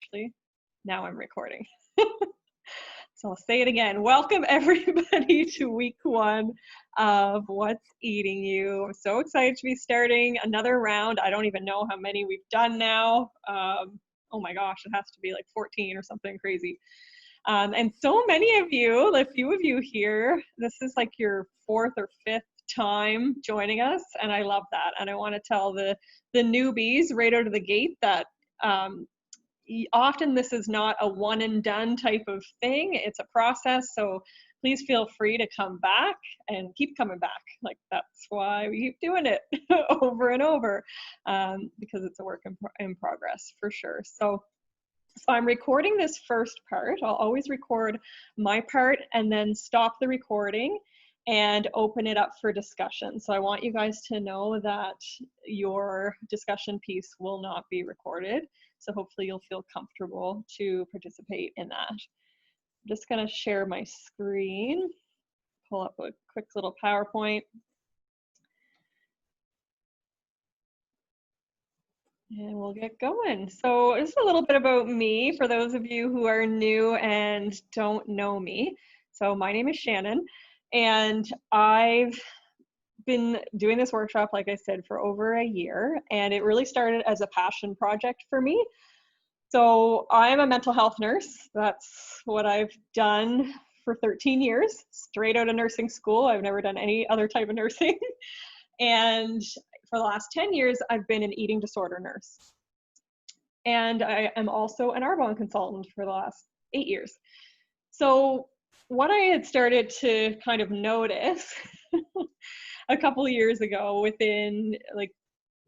actually, now I'm recording. So I'll say it again. Welcome everybody to week 1 of What's Eating You. I'm so excited to be starting another round. I don't even know how many we've done now. Oh my gosh, it has to be like 14 or something crazy. And so many of you, a few of you here, this is like your 4th or 5th time joining us, and I love that. And I want to tell the newbies right out of the gate that often this is not a one and done type of thing. It's a process. So please feel free to come back and keep coming back. Like, that's why we keep doing it over and over, because it's a work in progress for sure. So I'm recording this first part. I'll always record my part and then stop the recording and open it up for discussion. So I want you guys to know that your discussion piece will not be recorded. So hopefully you'll feel comfortable to participate in that. I'm just going to share my screen, pull up a quick little PowerPoint. And we'll get going. So just a little bit about me for those of you who are new and don't know me. So my name is Shannon, and I've been doing this workshop, like I said, for over a year, and it really started as a passion project for me. So I'm a mental health nurse. That's what I've done for 13 years, straight out of nursing school. I've never done any other type of nursing. And for the last 10 years, I've been an eating disorder nurse. And I am also an Arbonne consultant for the last 8 years. So what I had started to kind of notice a couple of years ago within like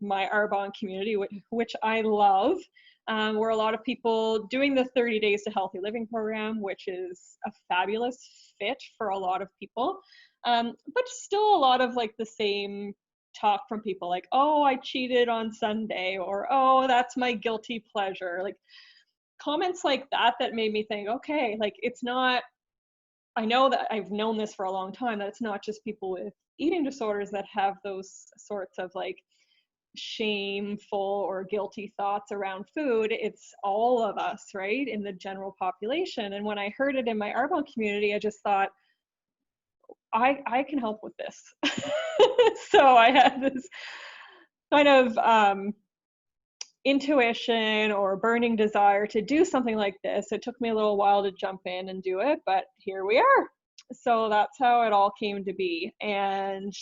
my Arbonne community, which I love, were a lot of people doing the 30 Days to Healthy Living program, which is a fabulous fit for a lot of people. But still a lot of like the same talk from people like, oh, I cheated on Sunday, or oh, that's my guilty pleasure. Like comments like that made me think, okay, like it's not, I know that I've known this for a long time, that it's not just people with eating disorders that have those sorts of like shameful or guilty thoughts around food. It's all of us, right, in the general population. And when I heard it in my Arbonne community, I just thought, I can help with this. So I had this kind of intuition or burning desire to do something like this. It took me a little while to jump in and do it, but here we are. So that's how it all came to be. And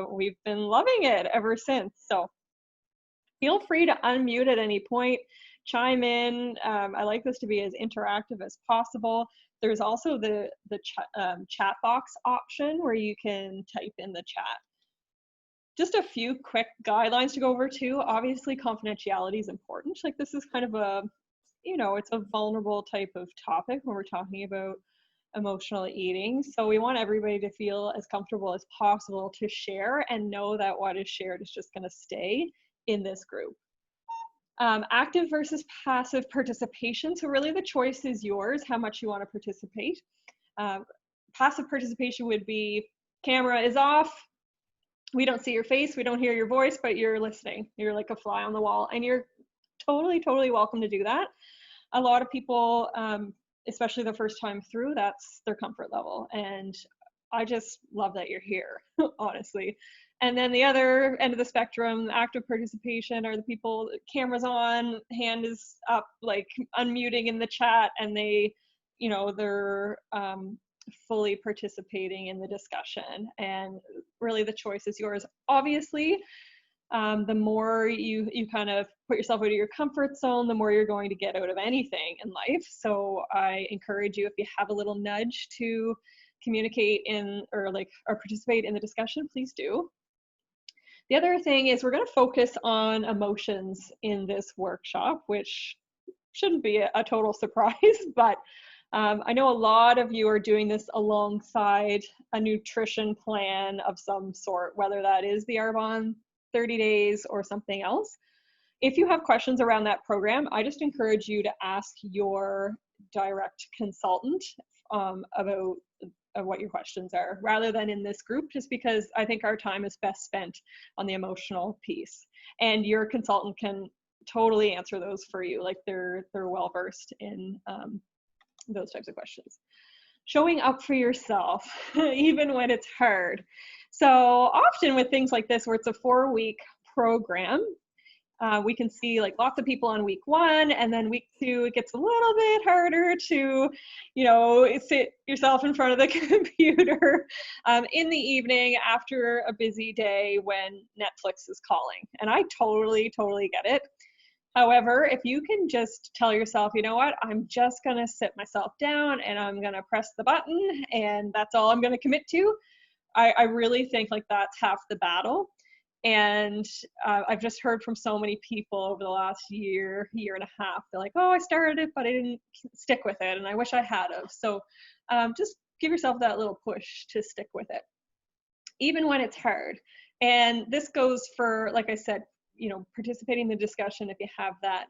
we've been loving it ever since. So feel free to unmute at any point, chime in. I like this to be as interactive as possible. There's also the chat box option where you can type in the chat. Just a few quick guidelines to go over too. Obviously, confidentiality is important. Like, this is kind of a, it's a vulnerable type of topic when we're talking about emotional eating. So we want everybody to feel as comfortable as possible to share and know that what is shared is just going to stay in this group. Active versus passive participation. So really the choice is yours, how much you want to participate. Passive participation would be camera is off, we don't see your face, we don't hear your voice, but you're listening. You're like a fly on the wall, and you're totally welcome to do that. A lot of people, especially the first time through, that's their comfort level. And I just love that you're here, honestly. And then the other end of the spectrum, active participation, are the people, cameras on, hand is up, like unmuting in the chat, and they, they're fully participating in the discussion. And really the choice is yours. Obviously, the more you kind of put yourself out of your comfort zone, the more you're going to get out of anything in life. So I encourage you, if you have a little nudge to communicate in or participate in the discussion, please do. The other thing is we're going to focus on emotions in this workshop, which shouldn't be a total surprise, but I know a lot of you are doing this alongside a nutrition plan of some sort, whether that is the Arbonne 30 days or something else. If you have questions around that program, I just encourage you to ask your direct consultant about what your questions are, rather than in this group, just because I think our time is best spent on the emotional piece. And your consultant can totally answer those for you. Like they're well versed in those types of questions. Showing up for yourself, even when it's hard. So often with things like this, where it's a 4-week program, we can see like lots of people on week 1, and then week 2, it gets a little bit harder to, sit yourself in front of the computer in the evening after a busy day when Netflix is calling. And I totally get it. However, if you can just tell yourself, you know what, I'm just going to sit myself down and I'm going to press the button and that's all I'm going to commit to, I really think like that's half the battle. And I've just heard from so many people over the last year and a half, they're like, oh, I started it, but I didn't stick with it and I wish I had of. So just give yourself that little push to stick with it, even when it's hard. And this goes for, like I said, participating in the discussion if you have that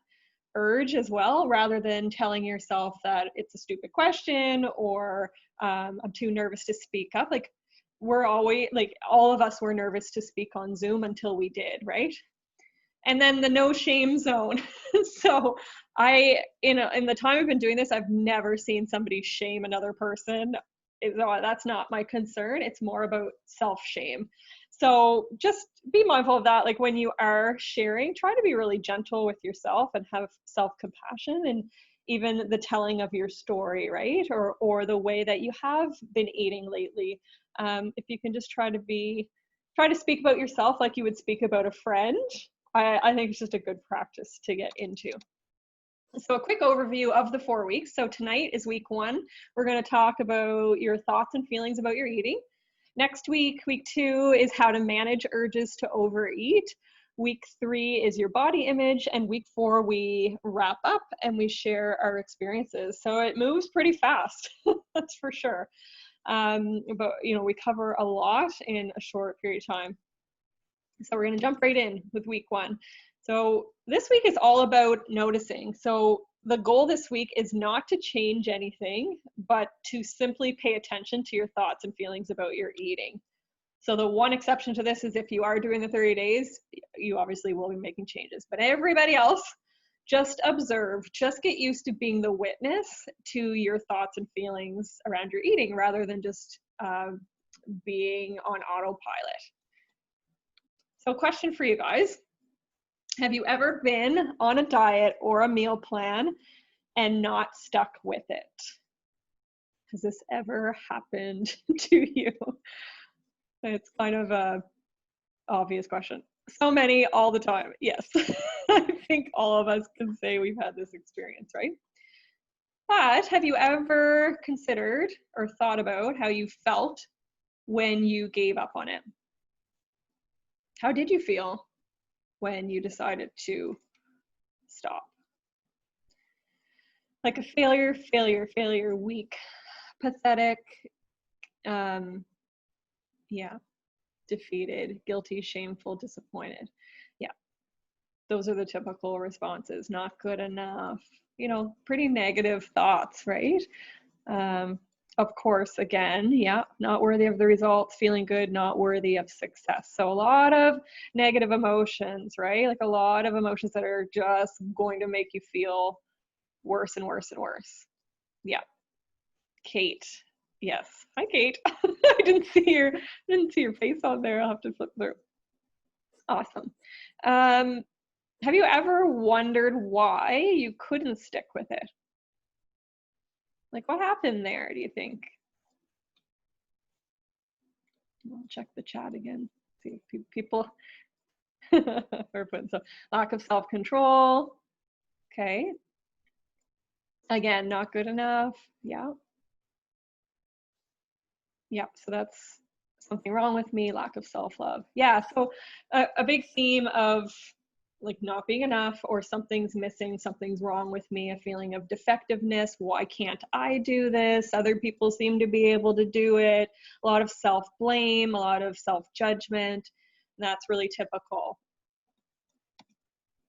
urge as well, rather than telling yourself that it's a stupid question or I'm too nervous to speak up. Like we're always, like all of us were nervous to speak on Zoom until we did, right? And then the no shame zone. So in the time I've been doing this, I've never seen somebody shame another person. That's not my concern. It's more about self-shame. So just be mindful of that. Like when you are sharing, try to be really gentle with yourself and have self-compassion, and even the telling of your story, right? Or the way that you have been eating lately. If you can just try to speak about yourself like you would speak about a friend, I think it's just a good practice to get into. So a quick overview of the 4 weeks. So tonight is week 1. We're going to talk about your thoughts and feelings about your eating. Next week, week 2, is how to manage urges to overeat. Week 3 is your body image. And week 4, we wrap up and we share our experiences. So it moves pretty fast, that's for sure. But we cover a lot in a short period of time. So we're going to jump right in with week 1. So this week is all about noticing. So the goal this week is not to change anything, but to simply pay attention to your thoughts and feelings about your eating. So the one exception to this is if you are doing the 30 days, you obviously will be making changes. But everybody else, just observe, just get used to being the witness to your thoughts and feelings around your eating rather than just being on autopilot. So question for you guys. Have you ever been on a diet or a meal plan and not stuck with it? Has this ever happened to you? It's kind of a obvious question. So many all the time. Yes. I think all of us can say we've had this experience, right? But have you ever considered or thought about how you felt when you gave up on it? How did you feel when you decided to stop? Like a failure, weak, pathetic, defeated, guilty, shameful, disappointed. Yeah, those are the typical responses. Not good enough, pretty negative thoughts, right? Of course, again, not worthy of the results, feeling good, not worthy of success. So a lot of negative emotions, right? Like a lot of emotions that are just going to make you feel worse and worse and worse. Yeah. Kate. Yes. Hi, Kate. I didn't see your face on there. I'll have to flip through. Awesome. Have you ever wondered why you couldn't stick with it? Like what happened there, do you think? I'll check the chat again. See if people are putting so lack of self-control. Okay. Again, not good enough. Yeah. Yeah, so that's something wrong with me, lack of self-love. Yeah, so a big theme of like not being enough or something's missing, something's wrong with me, a feeling of defectiveness. Why can't I do this? Other people seem to be able to do it. A lot of self-blame, a lot of self-judgment. That's really typical.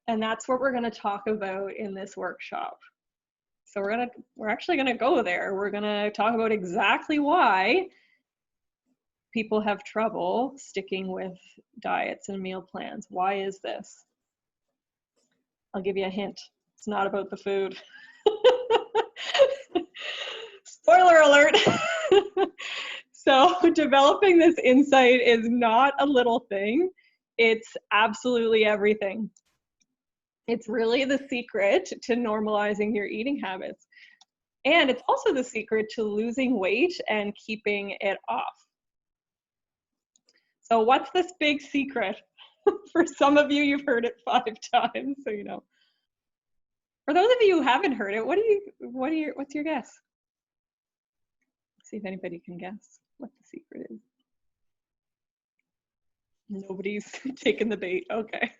And that's what we're going to talk about in this workshop. So we're actually going to go there. We're going to talk about exactly why people have trouble sticking with diets and meal plans. Why is this? I'll give you a hint. It's not about the food. Spoiler alert. So developing this insight is not a little thing. It's absolutely everything. It's really the secret to normalizing your eating habits. And it's also the secret to losing weight and keeping it off. So what's this big secret? For some of you, you've heard it 5 times, so you know. For those of you who haven't heard it, what's your guess? See if anybody can guess what the secret is. Nobody's taking the bait. Okay.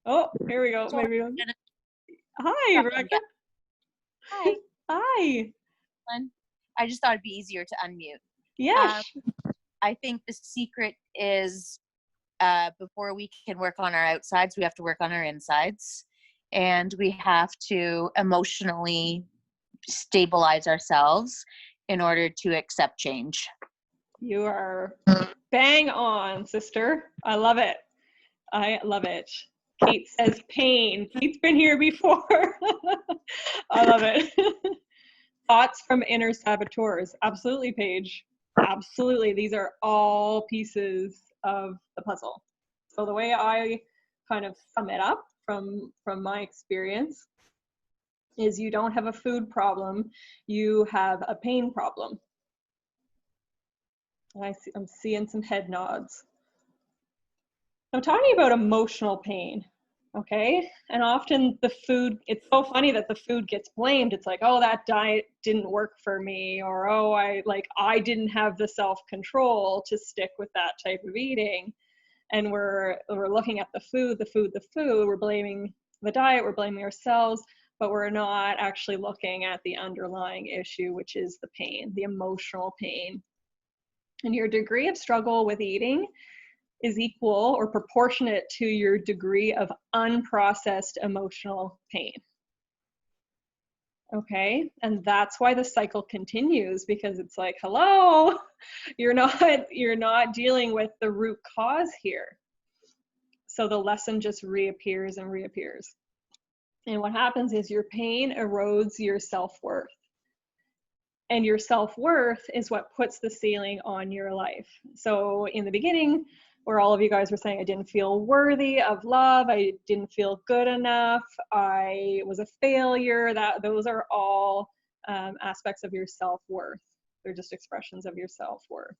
Oh, here we go. Maybe. Hi, Rebecca. Hi. Hi. I just thought it'd be easier to unmute. Yes. I think the secret is before we can work on our outsides, we have to work on our insides. And we have to emotionally stabilize ourselves in order to accept change. You are bang on, sister. I love it. I love it. Kate says pain. Kate's been here before. I love it. Thoughts from inner saboteurs. Absolutely, Paige. Absolutely. These are all pieces of the puzzle. So the way I kind of sum it up from my experience is you don't have a food problem, you have a pain problem. I'm seeing some head nods. I'm talking about emotional pain, okay? And often the food, it's so funny that the food gets blamed. It's like, oh, that diet didn't work for me, or oh, I didn't have the self-control to stick with that type of eating. And we're looking at the food, we're blaming the diet, we're blaming ourselves, but we're not actually looking at the underlying issue, which is the pain, the emotional pain. And your degree of struggle with eating is equal or proportionate to your degree of unprocessed emotional pain. Okay, and that's why the cycle continues, because it's like, hello, you're not dealing with the root cause here. So the lesson just reappears and reappears. And what happens is your pain erodes your self-worth. And your self-worth is what puts the ceiling on your life. So in the beginning, where all of you guys were saying, I didn't feel worthy of love, I didn't feel good enough, I was a failure, those are all aspects of your self-worth. They're just expressions of your self-worth.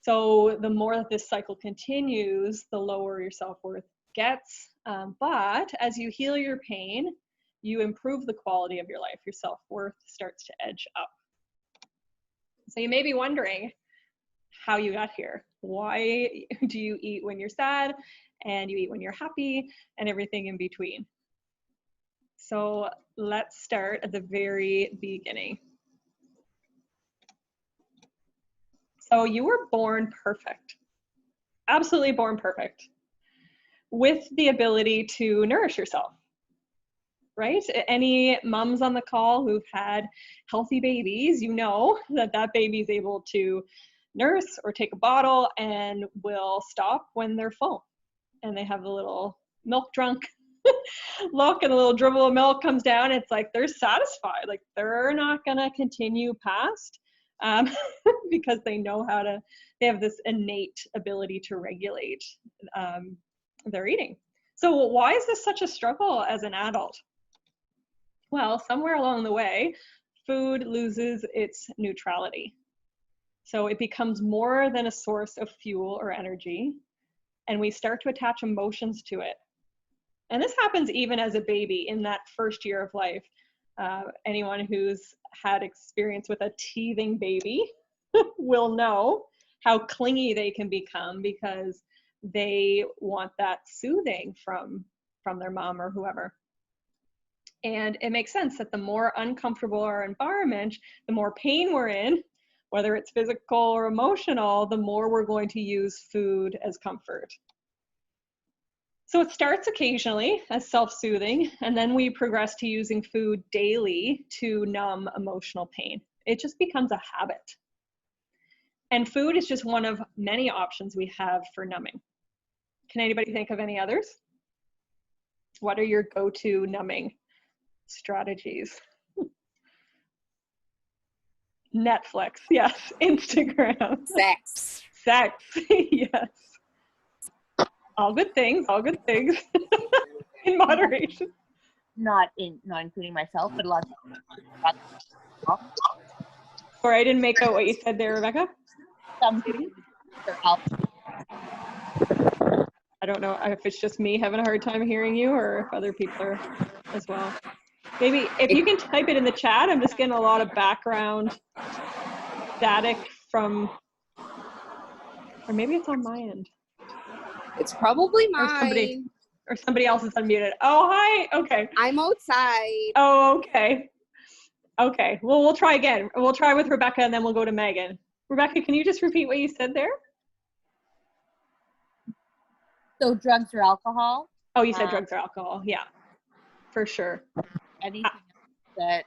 So the more that this cycle continues, the lower your self-worth gets. But as you heal your pain, you improve the quality of your life. Your self-worth starts to edge up. So you may be wondering how you got here. Why do you eat when you're sad and you eat when you're happy and everything in between? So let's start at the very beginning. So you were born perfect, absolutely born perfect, with the ability to nourish yourself, right? Any moms on the call who've had healthy babies, you know that that baby's able to nurse or take a bottle and will stop when they're full. And they have a little milk drunk look, and a little dribble of milk comes down. It's like they're satisfied. Like they're not gonna continue past because they know how to, they have this innate ability to regulate their eating. So why is this such a struggle as an adult? Well, somewhere along the way, food loses its neutrality. So it becomes more than a source of fuel or energy, and we start to attach emotions to it. And this happens even as a baby in that first year of life. Anyone who's had experience with a teething baby will know how clingy they can become because they want that soothing from their mom or whoever. And it makes sense that the more uncomfortable our environment, the more pain we're in, whether it's physical or emotional, the more we're going to use food as comfort. So it starts occasionally as self-soothing, and then we progress to using food daily to numb emotional pain. It just becomes a habit. And food is just one of many options we have for numbing. Can anybody think of any others? What are your go-to numbing strategies? Netflix, yes. Instagram. Sex. Sex, yes. All good things, all good things. In moderation. Not including myself, but a lot of Sorry, I didn't make out what you said there, Rebecca. some I don't know if it's just me having a hard time hearing you or if other people are as well. Maybe if you can type it in the chat, I'm just getting a lot of background static from, or maybe it's on my end. It's probably mine. Or somebody else is unmuted. Oh, hi. Okay. I'm outside. Oh, okay. Okay. Well, we'll try again. We'll try with Rebecca and then we'll go to Megan. Rebecca, can you just repeat what you said there? So drugs or alcohol. Oh, you said drugs or alcohol. Yeah, for sure. Anything that,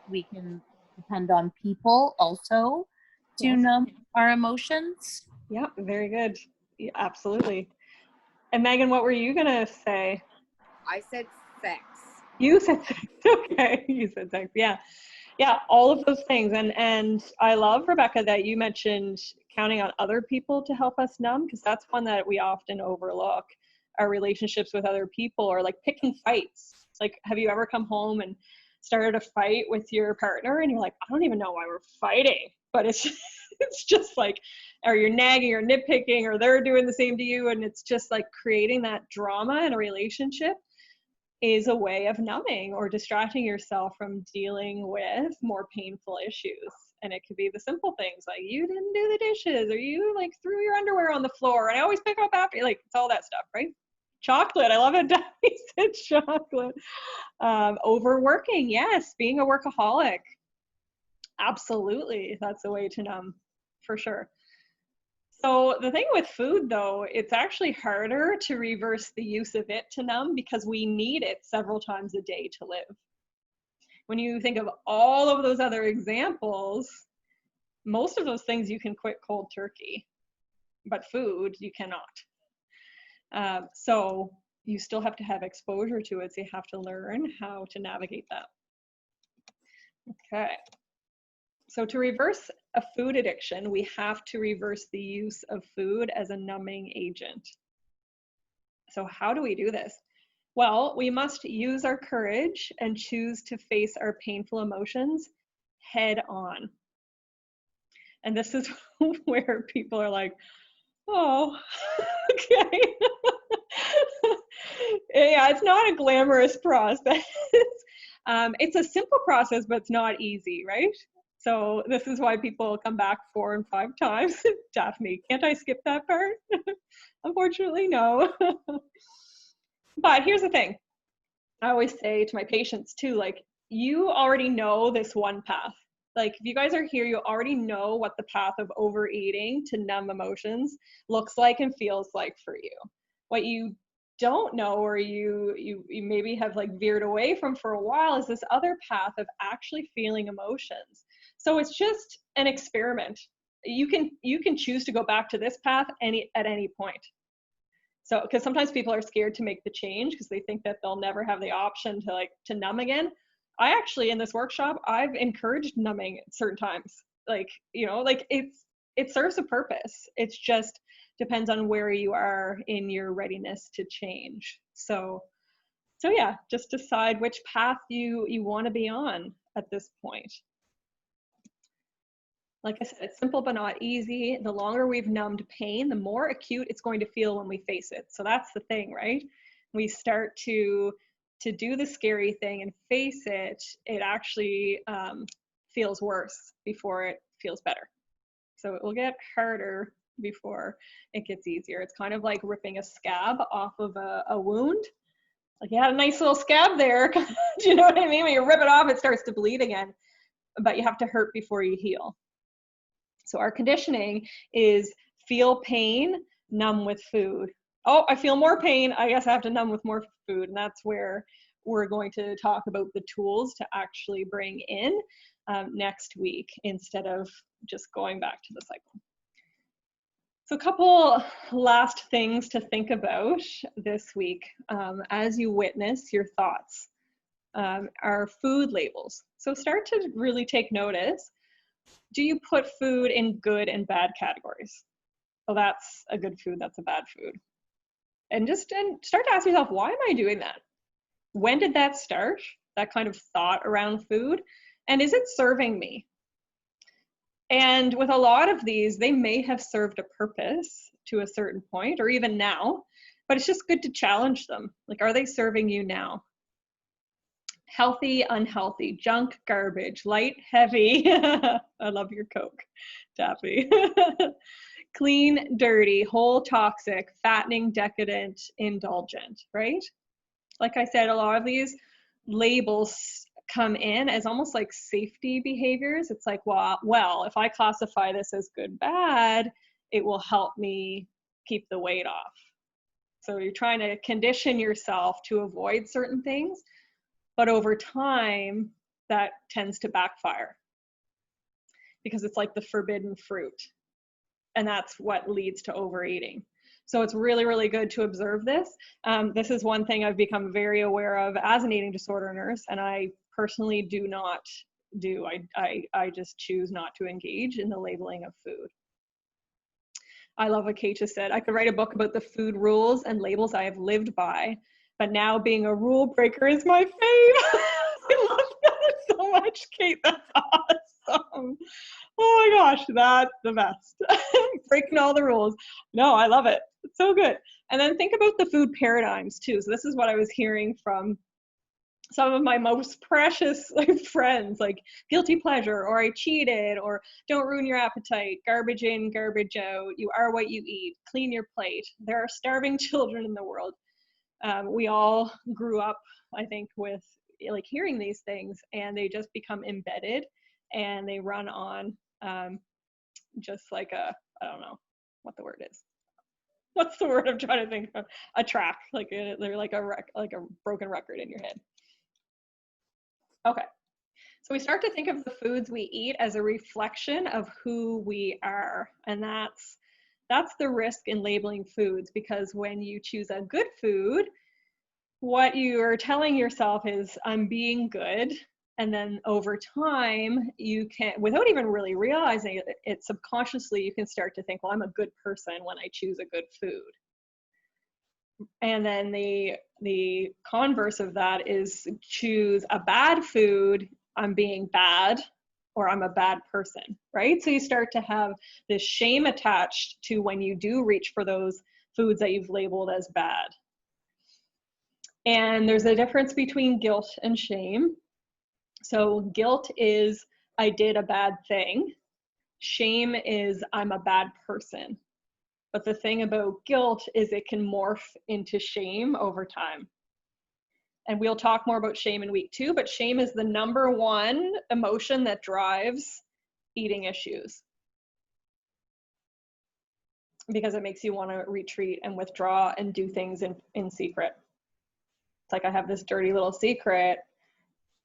we can depend on people also to numb our emotions. Yeah, very good. Yeah, absolutely. And Megan, what were you going to say? I said sex. You said sex. Okay. You said sex. Yeah. Yeah, all of those things. And I love, Rebecca, that you mentioned counting on other people to help us numb, because that's one that we often overlook. Our relationships with other people, or like picking fights. Like, have you ever come home and started a fight with your partner and you're like, I don't even know why we're fighting, but it's just like, or you're nagging or nitpicking, or they're doing the same to you, and it's just like creating that drama in a relationship is a way of numbing or distracting yourself from dealing with more painful issues. And it could be the simple things like, you didn't do the dishes, or you like threw your underwear on the floor and I always pick up after you. Like, it's all that stuff, right? Chocolate. I love it. Daphne said chocolate. Overworking. Yes. Being a workaholic. Absolutely. That's a way to numb, for sure. So the thing with food, though, it's actually harder to reverse the use of it to numb because we need it several times a day to live. When you think of all of those other examples, most of those things you can quit cold turkey, but food you cannot. So you still have to have exposure to it, so you have to learn how to navigate that. Okay. So to reverse a food addiction, we have to reverse the use of food as a numbing agent. So how do we do this? Well, we must use our courage and choose to face our painful emotions head on. And this is where people are like, oh, okay. Yeah, it's not a glamorous process. It's a simple process, but it's not easy, right? So this is why people come back 4 and 5 times. Daphne, can't I skip that part? Unfortunately, no. But here's the thing. I always say to my patients too, like, you already know this one path. Like, if you guys are here, you already know what the path of overeating to numb emotions looks like and feels like for you. What you don't know, or you maybe have like veered away from for a while, is this other path of actually feeling emotions. So it's just an experiment. You can choose to go back to this path at any point. So, because sometimes people are scared to make the change because they think that they'll never have the option to numb again. I actually, in this workshop, I've encouraged numbing at certain times. Like, like it serves a purpose. It's just depends on where you are in your readiness to change. So yeah, just decide which path you want to be on at this point. Like I said, it's simple but not easy. The longer we've numbed pain, the more acute it's going to feel when we face it. So that's the thing, right? We start to do the scary thing and face it, it actually feels worse before it feels better. So it will get harder before it gets easier. It's kind of like ripping a scab off of a wound. Like, you had a nice little scab there. Do you know what I mean? When you rip it off, it starts to bleed again. But you have to hurt before you heal. So our conditioning is feel pain, numb with food. Oh, I feel more pain. I guess I have to numb with more food. And that's where we're going to talk about the tools to actually bring in next week, instead of just going back to the cycle. So a couple last things to think about this week as you witness your thoughts are food labels. So start to really take notice. Do you put food in good and bad categories? Well, that's a good food, that's a bad food. And start to ask yourself, why am I doing that? When did that start? That kind of thought around food? And is it serving me? And with a lot of these, they may have served a purpose to a certain point, or even now, but it's just good to challenge them. Like, are they serving you now? Healthy, unhealthy, junk, garbage, light, heavy. I love your Coke, Daffy. Clean, dirty, whole, toxic, fattening, decadent, indulgent, right? Like I said, a lot of these labels come in as almost like safety behaviors. It's like, well, if I classify this as good, bad, it will help me keep the weight off. So you're trying to condition yourself to avoid certain things, but over time, that tends to backfire because it's like the forbidden fruit. And that's what leads to overeating. So it's really, really good to observe this. This is one thing I've become very aware of as an eating disorder nurse, and I personally do not do. I just choose not to engage in the labeling of food. I love what Kate just said. I could write a book about the food rules and labels I have lived by, but now being a rule breaker is my fave. I love that so much, Kate. That's awesome. Oh my gosh, that's the best. Breaking all the rules. No, I love it. It's so good. And then think about the food paradigms too. So this is what I was hearing from some of my most precious friends, like guilty pleasure, or I cheated, or don't ruin your appetite, garbage in, garbage out, you are what you eat, clean your plate. There are starving children in the world. We all grew up, I think, with like hearing these things, and they just become embedded, and they run on just like I don't know what the word is. What's the word I'm trying to think of? A track, like they're like a broken record in your head. Okay, so we start to think of the foods we eat as a reflection of who we are, and that's the risk in labeling foods, because when you choose a good food, what you are telling yourself is, I'm being good. And then over time, you can, without even really realizing it subconsciously, you can start to think, well, I'm a good person when I choose a good food. And then the converse of that is choose a bad food, I'm being bad, or I'm a bad person, right? So you start to have this shame attached to when you do reach for those foods that you've labeled as bad. And there's a difference between guilt and shame. So guilt is, I did a bad thing. Shame is, I'm a bad person. But the thing about guilt is it can morph into shame over time. And we'll talk more about shame in week 2, but shame is the #1 emotion that drives eating issues, because it makes you want to retreat and withdraw and do things in secret. It's like, I have this dirty little secret,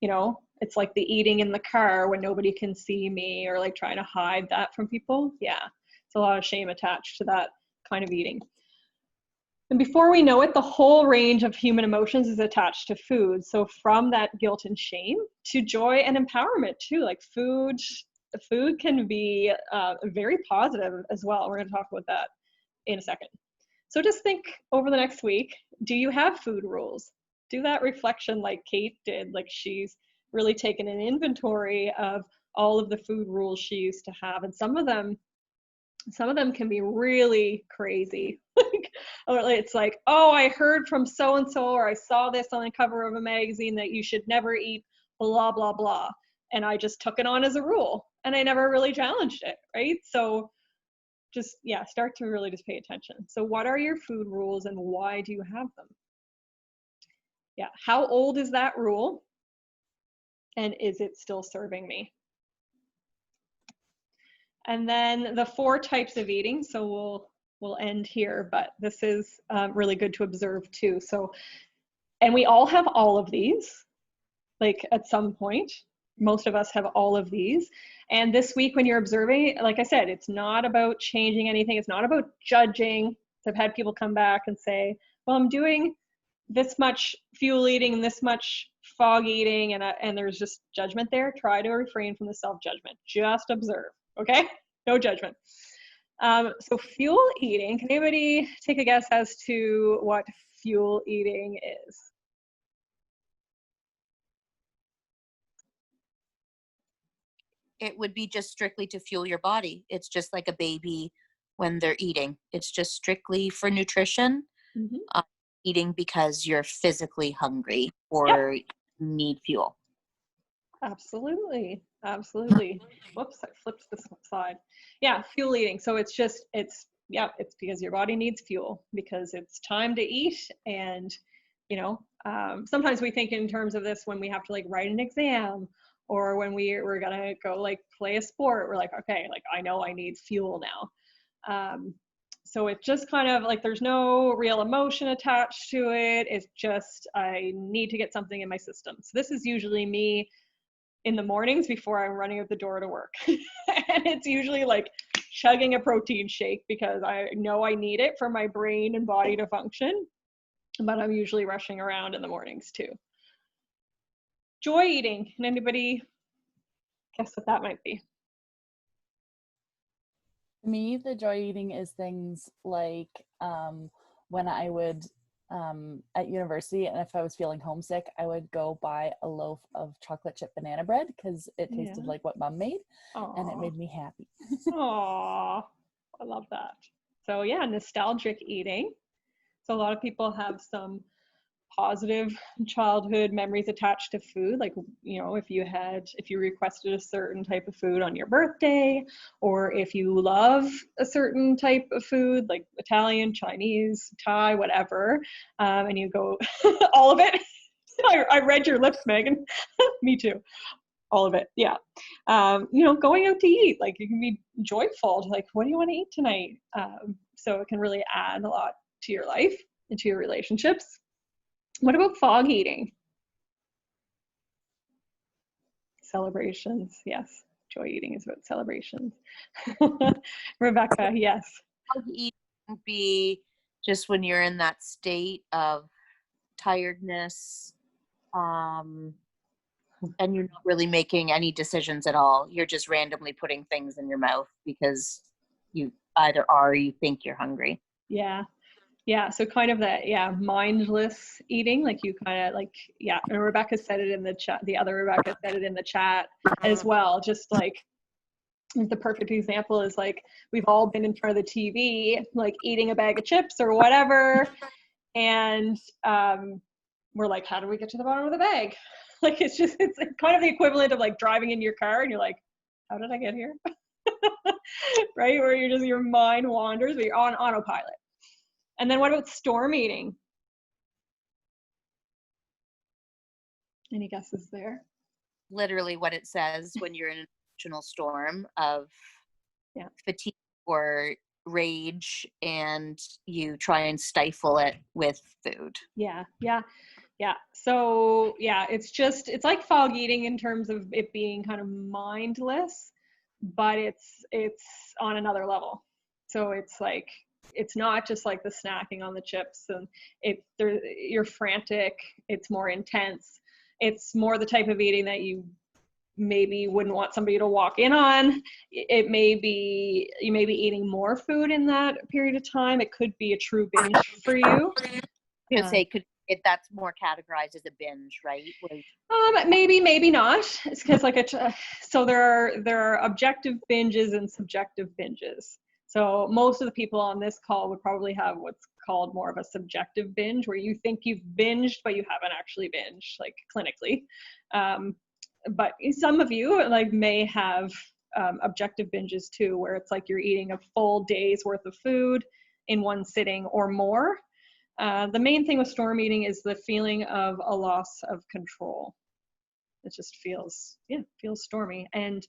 you know, it's like the eating in the car when nobody can see me, or like trying to hide that from people. Yeah, it's a lot of shame attached to that kind of eating. And before we know it, the whole range of human emotions is attached to food. So from that guilt and shame to joy and empowerment too, like food can be very positive as well. We're going to talk about that in a second. So just think over the next week, do you have food rules? Do that reflection like Kate did, like she's really taken an inventory of all of the food rules she used to have. And some of them can be really crazy. It's like, oh, I heard from so-and-so, or I saw this on the cover of a magazine that you should never eat blah, blah, blah. And I just took it on as a rule, and I never really challenged it, right? So just, yeah, start to really just pay attention. So what are your food rules and why do you have them? Yeah, how old is that rule? And is it still serving me? And then the 4 types of eating. So we'll end here, but this is really good to observe too. So, and we all have all of these, like at some point. most of us have all of these. And this week when you're observing, like I said, it's not about changing anything. It's not about judging. So I've had people come back and say, well, I'm doing this much fuel eating and this much fog eating, and there's just judgment there. Try to refrain from the self-judgment. Just observe, okay? No judgment. So fuel eating, can anybody take a guess as to what fuel eating is? It would be just strictly to fuel your body. It's just like a baby when they're eating. It's just strictly for nutrition. Mm-hmm. Eating because you're physically hungry or need fuel. Absolutely. Absolutely. Whoops, I flipped this side. Yeah, fuel eating. So it's because your body needs fuel because it's time to eat. And, sometimes we think in terms of this when we have to like write an exam or when we're going to go like play a sport, we're like, okay, like I know I need fuel now. So it's just kind of like there's no real emotion attached to it. It's just I need to get something in my system. So this is usually me in the mornings before I'm running out the door to work. And it's usually like chugging a protein shake because I know I need it for my brain and body to function. But I'm usually rushing around in the mornings too. Joy eating. Can anybody guess what that might be? For me, the joy eating is things like when I would at university, and if I was feeling homesick, I would go buy a loaf of chocolate chip banana bread because it tasted like what mom made. Aww. And it made me happy. Aww, I love that. So yeah, nostalgic eating. So a lot of people have some positive childhood memories attached to food, like if you requested a certain type of food on your birthday, or if you love a certain type of food like Italian, Chinese, Thai, whatever, and you go all of it. I read your lips, Megan. Me too. All of it. Yeah. Going out to eat, like you can be joyful, like what do you want to eat tonight? So it can really add a lot to your life and to your relationships. What about fog eating? Celebrations, yes. Joy eating is about celebrations. Rebecca, yes. Fog eating would be just when you're in that state of tiredness, and you're not really making any decisions at all. You're just randomly putting things in your mouth because you either are or you think you're hungry. Yeah. Yeah, so kind of that, mindless eating, like you kind of like, and Rebecca said it in the chat, the other Rebecca said it in the chat as well, just like the perfect example is like, we've all been in front of the TV, like eating a bag of chips or whatever, and we're like, how do we get to the bottom of the bag? Like, it's kind of the equivalent of like driving in your car and you're like, how did I get here? Right, where your mind wanders, but you're on autopilot. And then what about storm eating? Any guesses there? Literally what it says when you're in an emotional storm of fatigue or rage and you try and stifle it with food. Yeah. So it's like fog eating in terms of it being kind of mindless, but it's on another level. So it's like, it's not just like the snacking on the chips and you're frantic, it's more intense. It's more the type of eating that you maybe wouldn't want somebody to walk in on. You may be eating more food in that period of time. It could be a true binge for you. That's more categorized as a binge, right? Maybe not. It's because so there are objective binges and subjective binges. So most of the people on this call would probably have what's called more of a subjective binge, where you think you've binged, but you haven't actually binged, like clinically. But some of you may have objective binges too, where it's like you're eating a full day's worth of food in one sitting or more. The main thing with storm eating is the feeling of a loss of control. It just feels stormy. And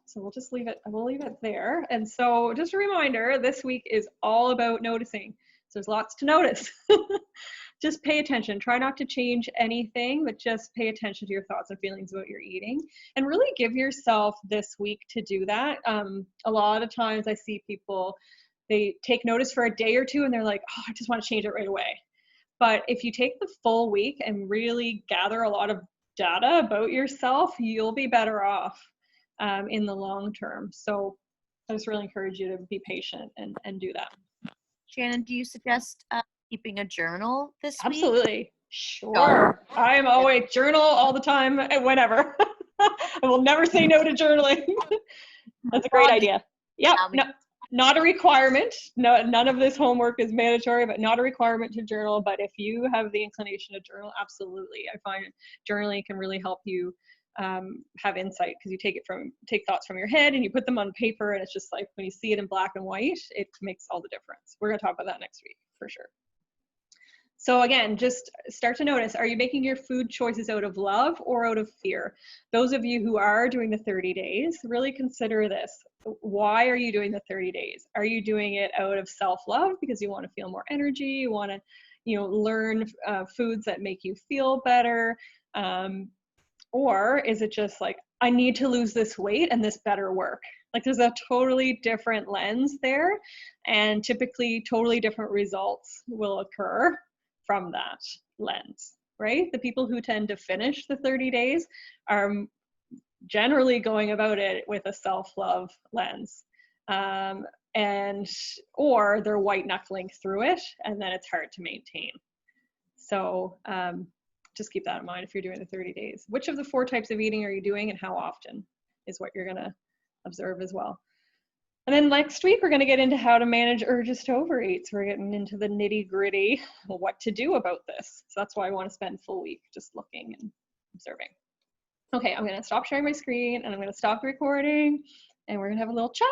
so we'll just leave it there. And so just a reminder, this week is all about noticing. So there's lots to notice. just pay attention. Try not to change anything, but just pay attention to your thoughts and feelings about your eating, and really give yourself this week to do that. A lot of times I see people, they take notice for a day or two and they're like, oh, I just want to change it right away. But if you take the full week and really gather a lot of data about yourself, you'll be better off in the long term. So I just really encourage you to be patient and do that. Shannon, do you suggest keeping a journal this week? Absolutely. Sure. I'm always journal all the time, whenever. I will never say no to journaling. That's a great idea. Yeah, no, not a requirement. No, none of this homework is mandatory, but not a requirement to journal. But if you have the inclination to journal, absolutely. I find journaling can really help you have insight, because you take thoughts from your head and you put them on paper, and it's just like when you see it in black and white, it makes all the difference. We're going to talk about that next week for sure. So again, just start to notice, are you making your food choices out of love or out of fear? Those of you who are doing the 30 days, really consider this. Why are you doing the 30 days? Are you doing it out of self-love because you want to feel more energy, you want to, learn foods that make you feel better? Or is it just like, I need to lose this weight and this better work? Like, there's a totally different lens there, and typically totally different results will occur from that lens, right? The people who tend to finish the 30 days are generally going about it with a self-love lens, or they're white knuckling through it, and then it's hard to maintain. So just keep that in mind if you're doing the 30 days. Which of the 4 types of eating are you doing, and how often is what you're gonna observe as well. And then next week, we're going to get into how to manage urges to overeat. So we're getting into the nitty gritty, what to do about this. So that's why I want to spend full week just looking and observing. Okay, I'm going to stop sharing my screen, and I'm going to stop recording, and we're going to have a little chat.